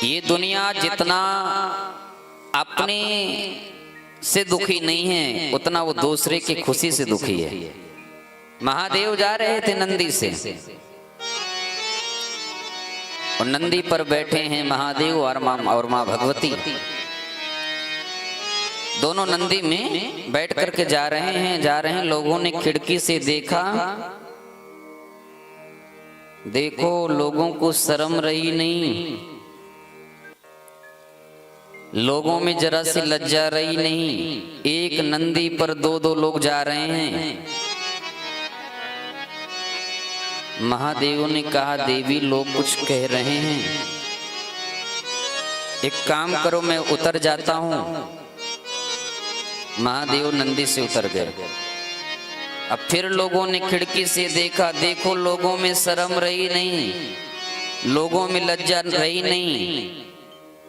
ये दुनिया जितना अपने से दुखी नहीं है उतना वो दूसरे की खुशी से दुखी है। महादेव जा रहे थे नंदी से और नंदी पर बैठे हैं महादेव और माँ भगवती। दोनों नंदी में बैठ करके जा रहे हैं। लोगों ने खिड़की से देखा, देखो लोगों को शर्म रही नहीं, लोगों में जरा सी लज्जा रही नहीं। एक नंदी पर दो दो लोग जा रहे हैं। महादेव ने कहा, देवी लोग कुछ कह रहे हैं, एक काम करो मैं उतर जाता हूं। महादेव नंदी से उतर गए। अब फिर लोगों ने खिड़की से देखा, देखो लोगों में शर्म रही नहीं, लोगों में लज्जा रही नहीं।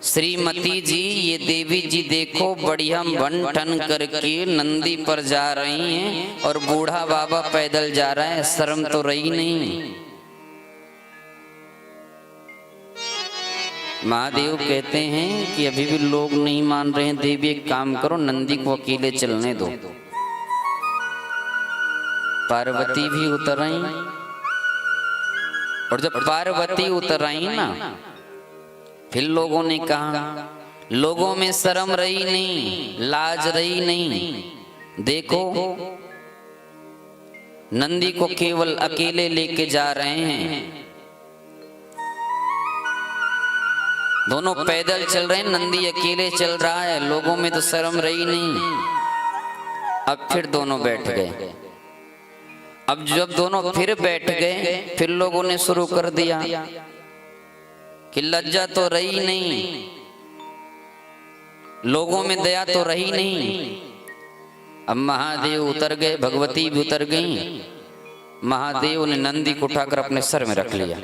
श्रीमती जी, ये देवी जी देखो बढ़िया बन ठन करके नंदी पर जा रही हैं और बूढ़ा बाबा पैदल जा रहा है, शर्म तो रही नहीं। महादेव कहते हैं कि अभी भी लोग नहीं मान रहे हैं, देवी एक काम करो नंदी को अकेले चलने दो। पार्वती भी उतर आई और जब पार्वती उतर आई ना, फिर लोगों ने कहा लोगों में शर्म रही नहीं, लाज रही नहीं। देखो नंदी को केवल अकेले लेके जा रहे हैं, दोनों पैदल चल रहे हैं, नंदी अकेले चल रहा है, लोगों में तो शर्म रही नहीं। अब फिर दोनों बैठ गए। अब जब दोनों फिर बैठ गए, फिर लोगों ने शुरू कर दिया कि लज्जा तो रही नहीं, लोगों में दया तो रही नहीं। अब महादेव उतर गए, भगवती भी उतर गई। महादेव ने नंदी को उठाकर अपने सर में रख लिया।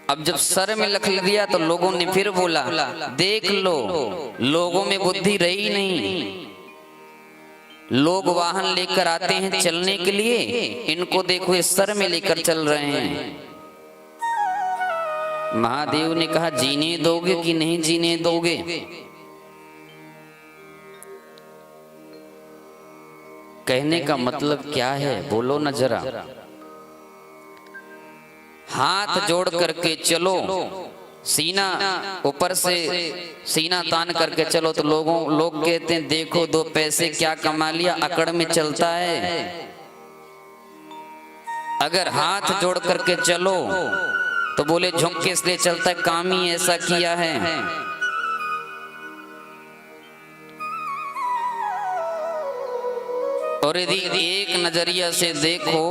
अब जब सर में रख लिया तो लोगों ने फिर बोला, देख लो लोगों में बुद्धि रही नहीं, लोग वाहन लेकर आते हैं चलने के लिए, इनको देखो ये सर में लेकर चल रहे हैं। महादेव ने कहा, जीने दोगे कि नहीं जीने दोगे? कहने का मतलब क्या है, बोलो न जरा। हाथ जोड़ करके चलो, सीना ऊपर से सीना तान करके चलो तो लोग कहते हैं देखो दो पैसे क्या कमा लिया, अकड़ में चलता है। अगर हाथ जोड़ करके चलो तो बोले झुक के इसलिए चलता है, काम ही ऐसा किया है। और यदि एक नजरिया से देखो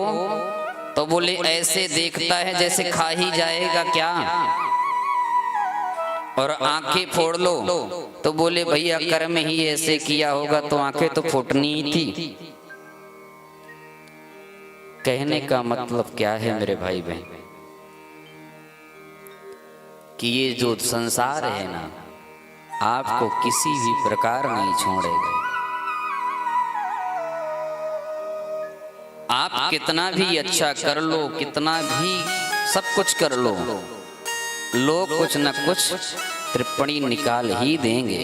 तो बोले ऐसे देखता है जैसे खा ही जाएगा क्या। और आंखें फोड़ लो तो बोले भैया कर्म ही ऐसे किया होगा, तो आंखें तो फूटनी ही थी। कहने का मतलब क्या है मेरे भाई बहन, कि ये जो संसार है ना, आपको किसी भी प्रकार नहीं छोड़ेगा। आप कितना भी अच्छा कर लो, कितना भी सब कुछ कर लो, लोग कुछ न कुछ टिप्पणी निकाल ही देंगे।